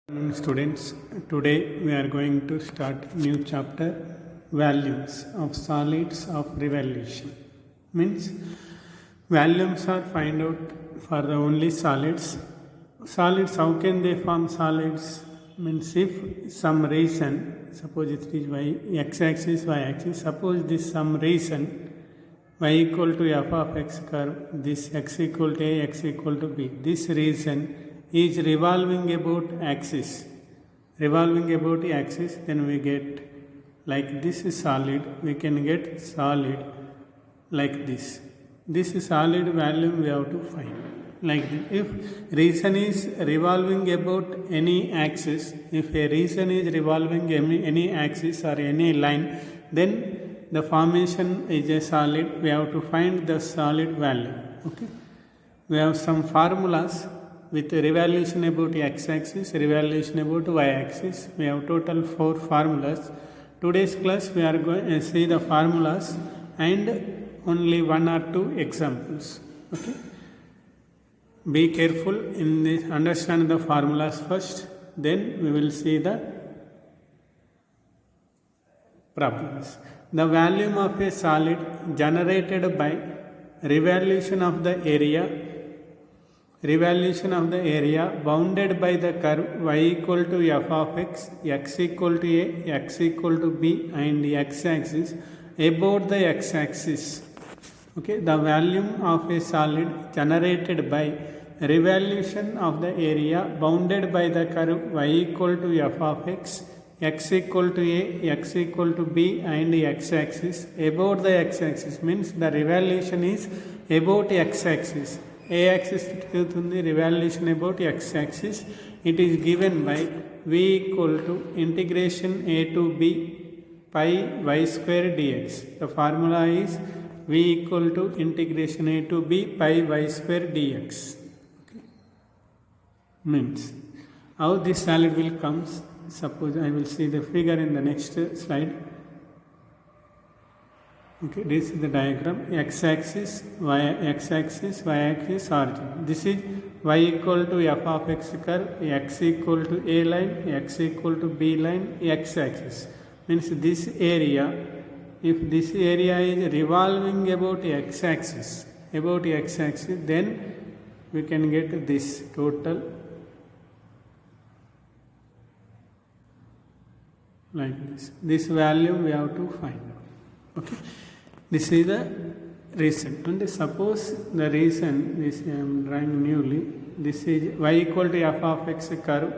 Students, today we are going to start new chapter, volumes of solids of revolution. Means volumes are find out for the only solids. Solids, how can they form solids? Means if some reason, suppose it is y x-axis, y-axis, suppose this some reason y equal to f of x curve, this x equal to a, x equal to b. This reason is revolving about axis, then we get like this is solid, we can get solid like this. This is solid value we have to find like this. If reason is revolving about any axis, if a reason is revolving any axis or any line, then the formation is a solid. We have to find the solid value. Okay, we have some formulas with revolution about x-axis, revolution about y-axis. We have total 4 formulas. Today's class we are going to see the formulas and only 1 or 2 examples. Okay. Be careful in this, understand the formulas first, then we will see the problems. The volume of a solid generated by revolution of the area bounded by the curve y equal to f of x equal to a, x equal to b and x-axis about the x-axis. Okay, the volume of a solid generated by revolution of the area bounded by the curve y equal to f of x equal to a, x equal to b and x-axis about the x-axis means the revolution is about x-axis. A-axis revolution about x-axis. It is given by v equal to integration a to b pi y square dx. The formula is v equal to integration a to b pi y square dx. Okay. Means how this solid will come. Suppose I will see the figure in the next slide. Okay, this is the diagram. X-axis, y-axis, origin. This is y equal to f of x curve, x equal to a line, x equal to b line, x-axis. Means this area, if this area is revolving about x-axis, then we can get this total like this. This value we have to find out. Okay. This is the reason. And suppose the reason, this I am drawing newly, this is y equal to f of x curve,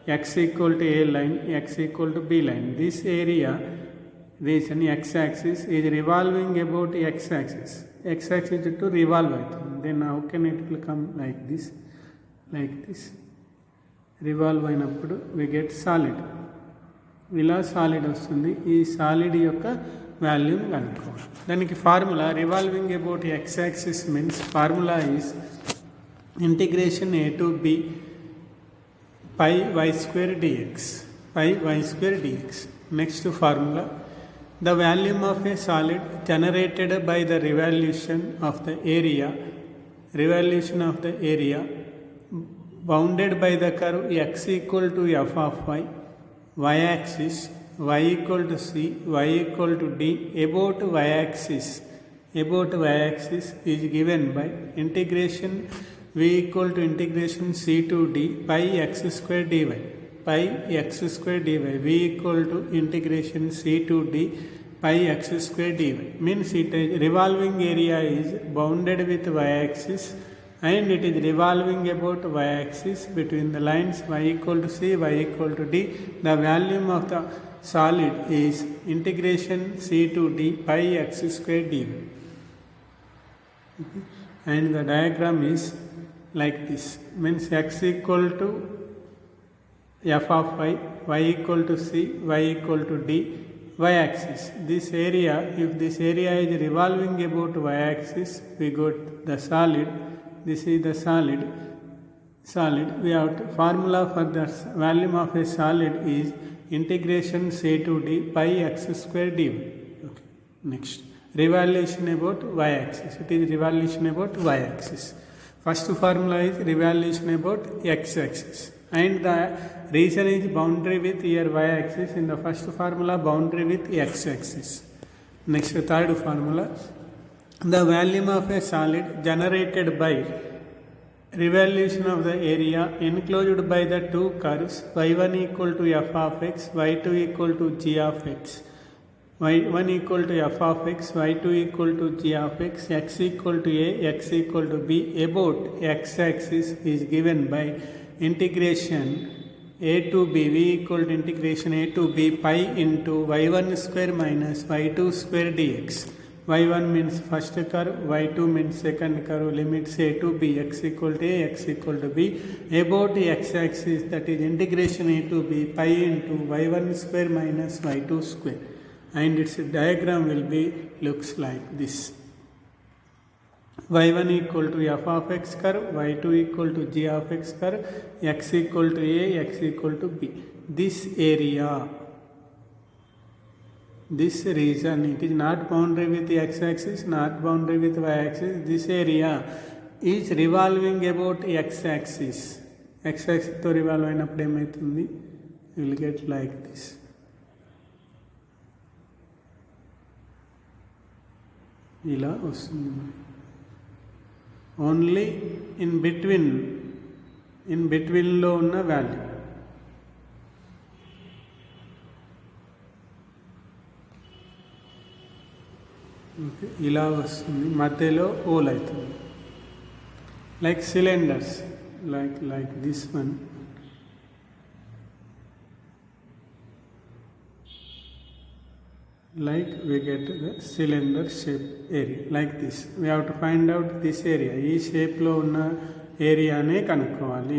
x equal to a line, x equal to b line. This area, reason x-axis is revolving about x-axis. X-axis to revolve it. Then how can it will come like this? Revolve అయినప్పుడు we get solid. ఇలా solid వస్తుంది. ఈ solid యొక్క volume కనుక్కోవాలి. దానికి formula revolving about x axis means formula is integration a to b pi y square dx. Next formula the volume of a solid generated by the revolution of the area bounded by the curve x equal to f of y-axis, y equal to c, y equal to d, about y-axis is given by integration v equal to integration c to d pi x square dy, v equal to integration c to d pi x square dy. Means it is revolving area is bounded with y-axis and it is revolving about y-axis between the lines y equal to c, y equal to d. The volume of the solid is integration c to d pi x square dy. Okay. And the diagram is like this. Means x equal to f of y equal to c, y equal to d, y-axis. This area, if this area is revolving about y-axis, we got the solid. This is the solid. We have to, formula for the volume of a solid is integration c to d pi x square dy. Okay. Next, revolution about y-axis. It is revolution about y-axis. First formula is revolution about x-axis. and the region is boundary with your y-axis. In the first formula, boundary with x-axis. Next, third formula, the volume of a solid generated by revolution of the area enclosed by the two curves y1 equal to f of x, y2 equal to g of x, y1 equal to f of x, y2 equal to g of x equal to a, x equal to b about x-axis is given by integration a to b, v equal to integration a to b pi into y1 square minus y2 square dx. y1 means first curve, y2 means second curve, limits a to b, x equal to a, x equal to b, about the x-axis, that is integration a to b pi into y1 square minus y2 square, and its diagram will be looks like this. y1 equal to f of x curve, y2 equal to g of x curve, x equal to a, x equal to b. This area, this region, it is not boundary with the x-axis, not boundary with y-axis. This area is revolving about x-axis. X-axis to revolve అయినప్పుడు ఏమవుతుంది? You will get like this. ఇలా వస్తుంది. Only in బిట్వీన్లో ఉన్న value. ఇలా వస్తుంది, మధ్యలో whole అవుతుంది. Like cylinders, like this one, like we get the cylinder shape area like this. We have to find out this area. ఈ షేప్లో ఉన్న ఏరియానే కనుక్కోవాలి.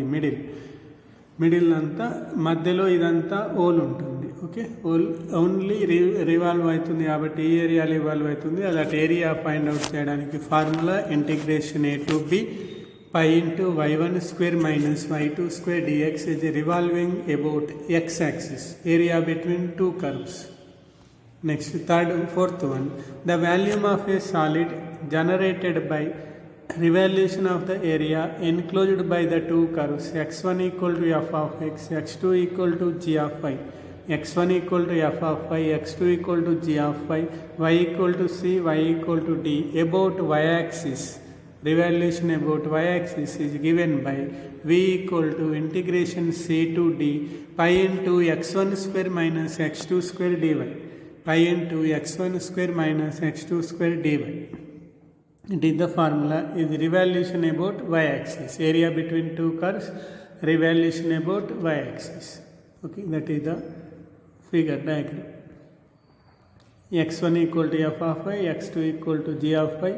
మిడిల్ అంతా మధ్యలో ఇదంతా హోల్ ఉంటుంది. ఓకే, హోల్ ఓన్లీ రివాల్వ్ అవుతుంది కాబట్టి ఈ ఏరియా రివాల్వ్ అవుతుంది. దట్ ఏరియా ఫైండ్ అవుట్ చేయడానికి formula integration a to b pi into y1 square minus y2 square dx is revolving about x-axis, area between two curves. Next, fourth one, the volume of a solid generated by revolution of the area enclosed by the two curves x1 equal to f of x, x2 equal to g of y, x1 equal to f of y, x2 equal to g of y, y equal to c, y equal to d about y-axis. Revolution about y-axis is given by v equal to integration c to d pi into x1 square minus x2 square dy, pi into x1 square minus x2 square dy. It is the formula is revolution about y-axis, area between two curves, revolution about y-axis. Okay, that is the figure diagram. x1 equal to f of y, x2 equal to g of y,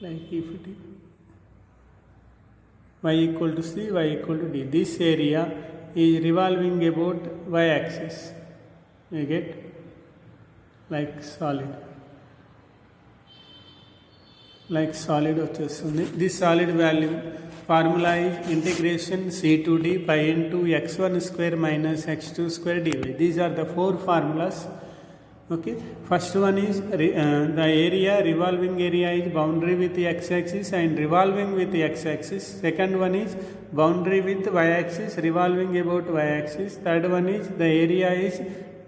like if it is y equal to c, y equal to d. This area is revolving about y-axis. You get like solid వచ్చేస్తుంది. This solid value formula is integration c to d pi into x1 square minus x2 square dy. These are the four formulas. Okay, first one is the area, revolving area is boundary with the x-axis and revolving with the x-axis. Second one is boundary with y-axis, revolving about y-axis. Third one is the area is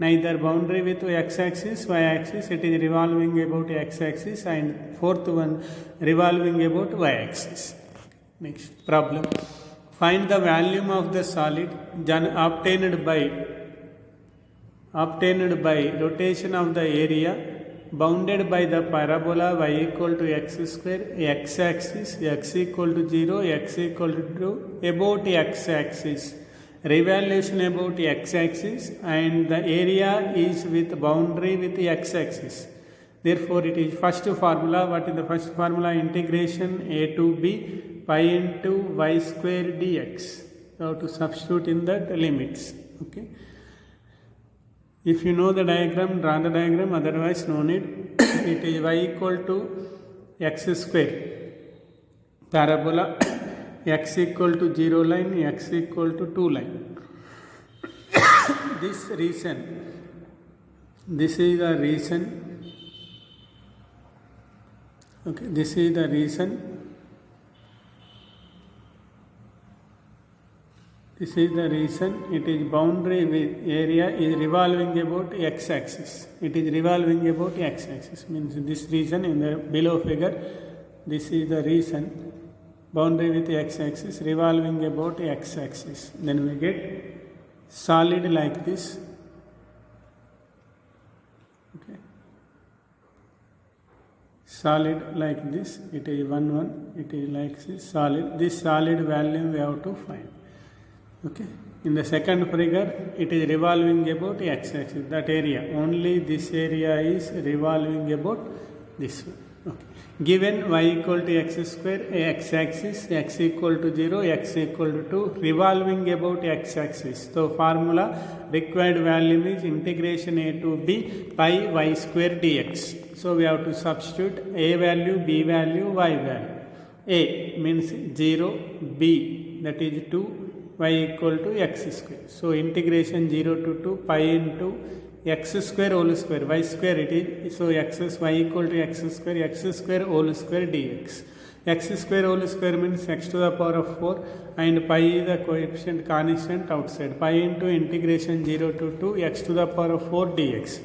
neither boundary with x-axis, y-axis, it is revolving about x-axis. And fourth one, revolving about y-axis. Next problem, find the volume of the solid obtained by rotation of the area bounded by the parabola y equal to x square, x-axis, x equal to 0, x equal to 2, about x-axis. Revolution about x-axis and the area is with boundary with the x-axis. Therefore, it is first formula. What is the first formula? Integration a to b pi into y square dx. You have to substitute in that limits. Okay. If you know the diagram, draw the diagram. Otherwise, no need. It is y equal to x square. Parabola. X equal to 0 line, x equal to 2 line. This is the reason. Okay, this is the reason. This is the reason it is boundary with area is revolving about x-axis. It is revolving about x-axis. Means this reason in the below figure, this is the reason boundary with x-axis revolving about x-axis. Then we get solid like this. Okay. Solid like this. It is 1 1. It is like this solid. This solid value we have to find. Okay. In the second figure, it is revolving about x-axis. That area, only this area is revolving about this one. Okay. Given y equal to x square, x-axis, x equal to 0, x equal to 2, revolving about x-axis. So formula required value is integration a to b pi y square dx. So we have to substitute a value, b value, y value. A means 0, b that is 2, y equal to x square. So integration 0 to 2 pi into x square whole square, y square it is. So y equal to x square whole square dx. X square whole square means x to the power of 4 and pi is the coefficient constant outside. Pi into integration 0 to 2 x to the power of 4 dx.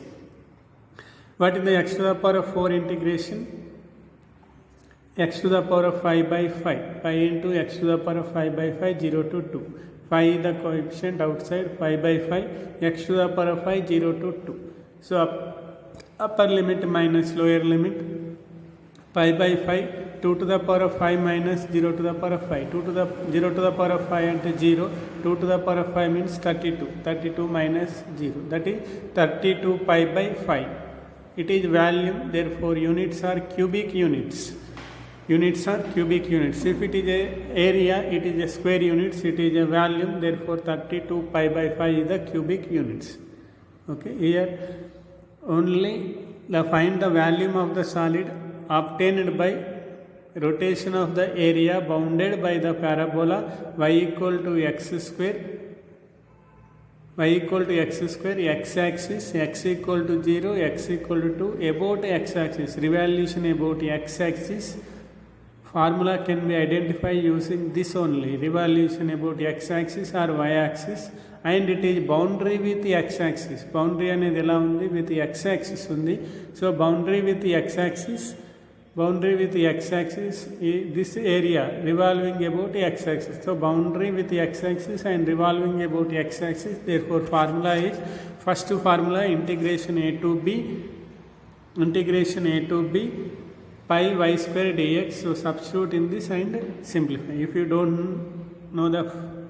What is the x to the power of 4 integration? X to the power of 5 by 5. Pi into x to the power of 5 by 5, 0 to 2. 5 is the coefficient outside, 5 by 5, x to the power of 5, 0 to 2. So upper limit minus lower limit, pi by 5, 2 to the power of 5 minus 0 to the power of 5. 0 to the power of 5 and 0, 2 to the power of 5 means 32. 32 minus 0, that is 32 pi by 5. It is volume, therefore units are cubic units. Units are cubic units. If it is a area, it is a square units. It is a volume, therefore 32 pi by 5 is the cubic units. Okay, here only find the volume of the solid obtained by rotation of the area bounded by the parabola y equal to x square, x-axis, x equal to 0, x equal to 2, about x-axis, revolution about x-axis. Formula can be identified using this only, revolution about x-axis or y-axis, and it is boundary with the x-axis. Boundary అనేది ఎలా ఉంది with the x-axis ఉంది. So boundary with the x-axis this area revolving about the x-axis. So boundary with the x-axis and revolving about the x-axis. Therefore formula is, first formula integration a to b pi y square dx. So substitute in this and simplify. If you don't know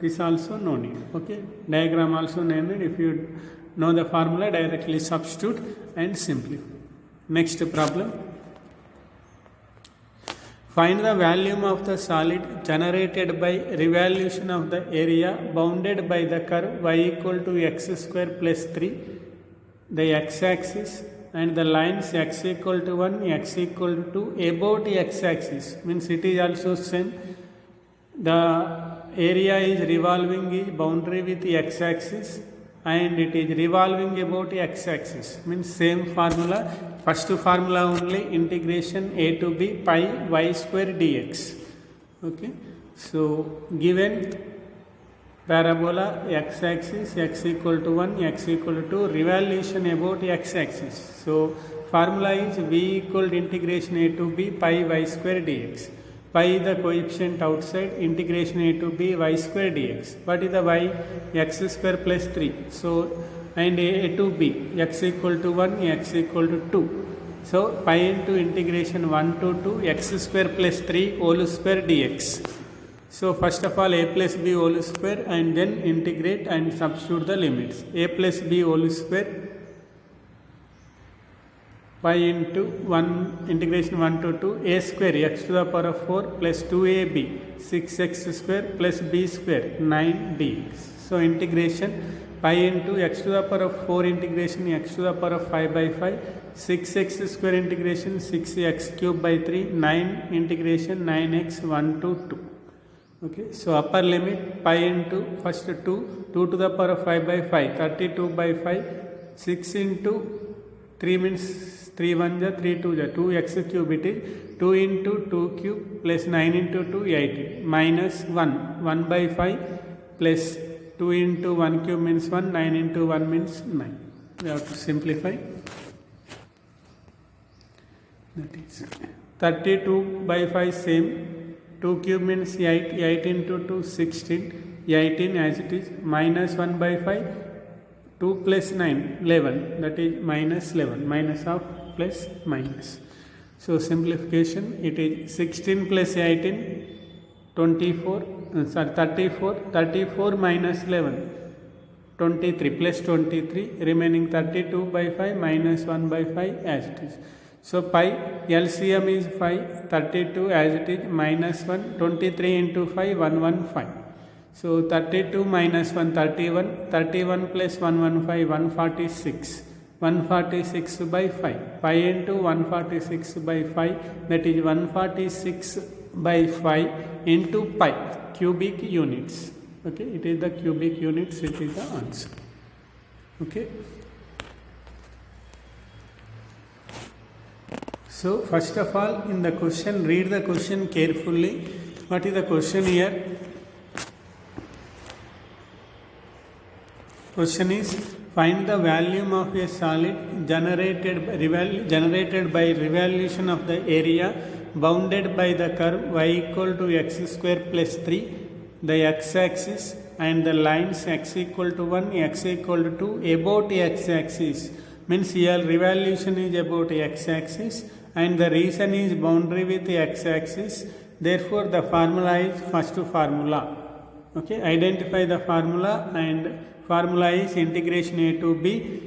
this also no need. Okay, diagram also no need. If you know the formula, directly substitute and simplify. Next problem. Find the volume of the solid generated by revolution of the area bounded by the curve y equal to x square plus 3, the x-axis, and the lines x equal to 1, x equal to 2 about the x-axis. Means it is also same. The area is revolving is boundary with the x-axis and it is revolving about the x-axis. Means same formula. First formula only, integration a to b pi y square dx. Okay. So given parabola x-axis, x equal to 1, x equal to 2, revolution about x-axis. So formula is v equal to integration a to b pi y square dx. Pi is the coefficient outside, integration a to b y square dx. What is the y? X square plus 3. So and a to b, x equal to 1, x equal to 2. So pi into integration 1 to 2, x square plus 3 whole square dx. So first of all a plus b whole square and then integrate and substitute the limits. A plus b whole square pi into 1 integration 1 to 2, a square x to the power of 4 plus 2ab, 6x square plus b square, 9 dx. So integration pi into x to the power of 4 integration x to the power of 5 by 5, 6x square integration 6x cube by 3, 9 integration 9x 1 to 2. Okay, so upper limit pi into first 2 to the power of 5 by 5, 32 by 5, 6 into 3 means 3 1 ja 3 2 ja 2x cube it is, 2 into 2 cube plus 9 into 2 18 minus 1 by 5 plus 2 into 1 cube means 1, 9 into 1 means 9. We have to simplify. That is 32 by 5 same. 2 cube means 8, 8 into 2 16, 18 as it is, minus 1 by 5, 2 plus 9 11, that is minus 11, minus of plus minus. So simplification, it is 16 plus 18 24, 34 minus 11 23 plus 23, remaining 32 by 5 minus 1 by 5 as it is. So pi LCM is 5, 32 as it is, minus 1, 23 into 5 115. So 32 minus 1 31, 31 plus 115 146, 146 by 5, 5 into 146 by 5, that is 146 by 5 into pi, cubic units. Okay, it is the cubic units, it is the answer. Okay. So first of all, in the question, read the question carefully. What is the question here? Question is, find the volume of a solid generated by revolution of the area bounded by the curve y equal to x square plus 3, the x-axis, and the lines x equal to 1, x equal to 2 about x-axis. Means here revolution is about x-axis and the region is boundary with x-axis. Therefore, the formula is first formula. Okay, identify the formula, and formula is integration a to b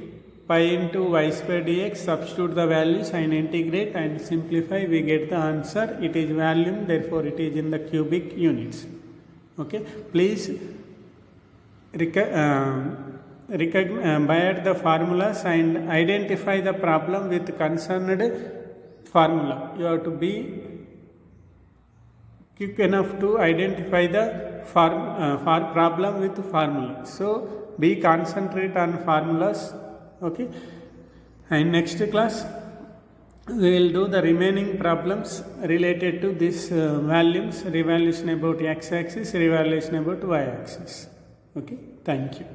pi into y square dx. Substitute the values and integrate and simplify. We get the answer. It is volume, therefore it is in the cubic units. Okay, please by the formulas and identify the problem with concerned formula. You have to be quick enough to identify the problem with formula. So be concentrate on formulas. Okay, and next class we will do the remaining problems related to this volumes, revolution about x-axis, revolution about y-axis. Okay, thank you.